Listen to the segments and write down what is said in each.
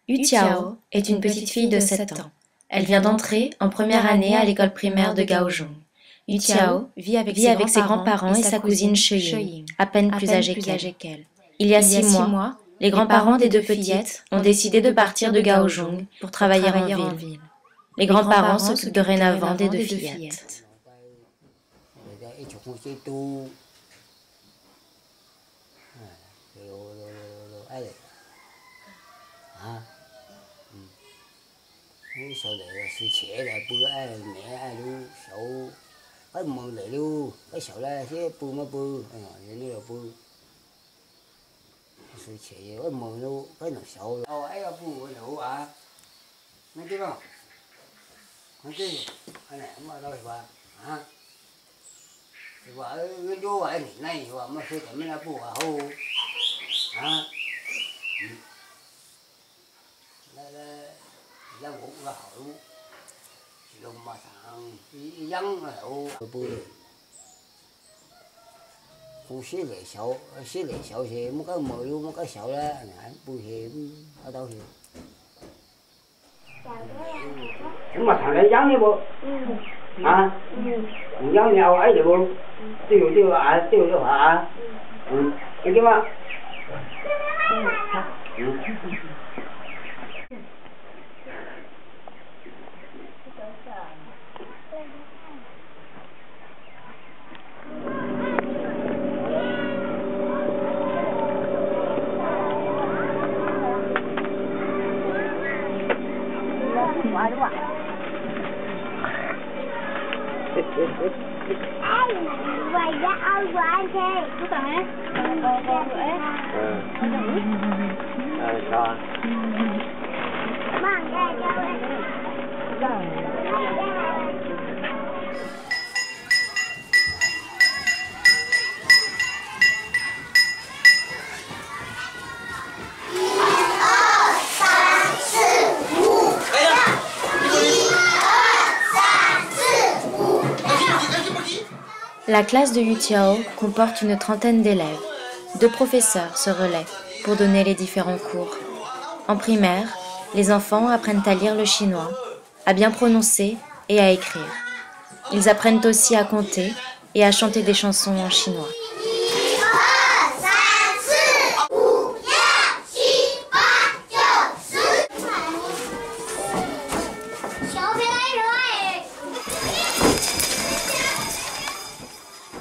Yu Tiao est une petite fille de 7 ans. Elle vient d'entrer en première année à l'école primaire de Gaozhong. Yu Tiao vit avec ses grands-parents et sa cousine Sheying, à peine plus âgée qu'elle. Il y a 6 mois, les grands-parents des deux petites ont décidé de partir de Gaozhong pour travailler en ville. Les grands-parents s'occupent dorénavant des deux fillettes. Sau này sự trẻ là bữa mẹ ai luôn sầu cái mừng lại luôn cái sầu là thế bữa mà bữa này là bữa sự trẻ cái mừng luôn cái nó sầu ấy là bữa nữa à mấy cái đó mấy cái này mà đâu vậy hả thì vợ cái vô vậy này vợ mà khi mình là bữa hô hả là ngủ là hậu dùng mà thằng dân là hậu bơi phụ sĩ lệ sậu thì một cái mồi luôn một cái sậu đó nãy bơi thì ở đâu thì nhưng mà thằng đấy dân đi bộ hả dân nhau ấy thì bộ tiêu hả cái mà quay ra ơi của anh chơi có tao hả cho bằng ra cho La classe de Yu Tiao comporte une trentaine d'élèves. 2 professeurs se relaient pour donner les différents cours. En primaire, les enfants apprennent à lire le chinois, à bien prononcer et à écrire. Ils apprennent aussi à compter et à chanter des chansons en chinois.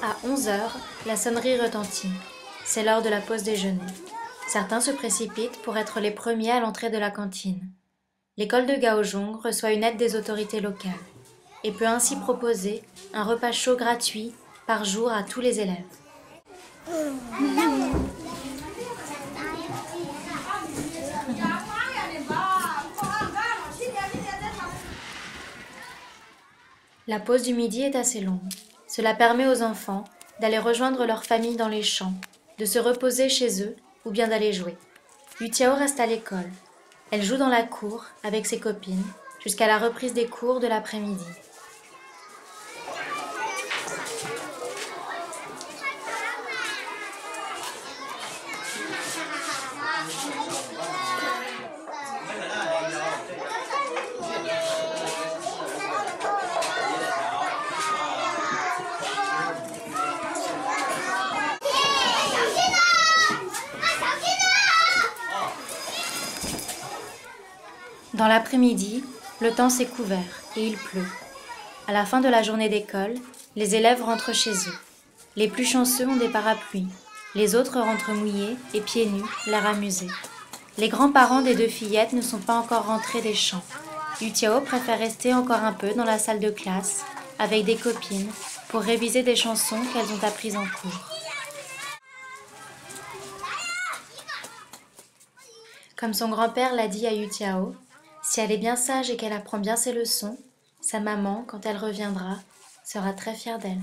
À 11h, la sonnerie retentit. C'est l'heure de la pause déjeuner. Certains se précipitent pour être les premiers à l'entrée de la cantine. L'école de Gaozhong reçoit une aide des autorités locales et peut ainsi proposer un repas chaud gratuit par jour à tous les élèves. La pause du midi est assez longue. Cela permet aux enfants d'aller rejoindre leur famille dans les champs, de se reposer chez eux ou bien d'aller jouer. Yu Tiao reste à l'école. Elle joue dans la cour avec ses copines jusqu'à la reprise des cours de l'après-midi. Dans l'après-midi, le temps s'est couvert et il pleut. À la fin de la journée d'école, les élèves rentrent chez eux. Les plus chanceux ont des parapluies. Les autres rentrent mouillés et pieds nus, l'air amusé. Les grands-parents des 2 fillettes ne sont pas encore rentrés des champs. Yu Tiao préfère rester encore un peu dans la salle de classe avec des copines pour réviser des chansons qu'elles ont apprises en cours. Comme son grand-père l'a dit à Yu Tiao, si elle est bien sage et qu'elle apprend bien ses leçons, sa maman, quand elle reviendra, sera très fière d'elle.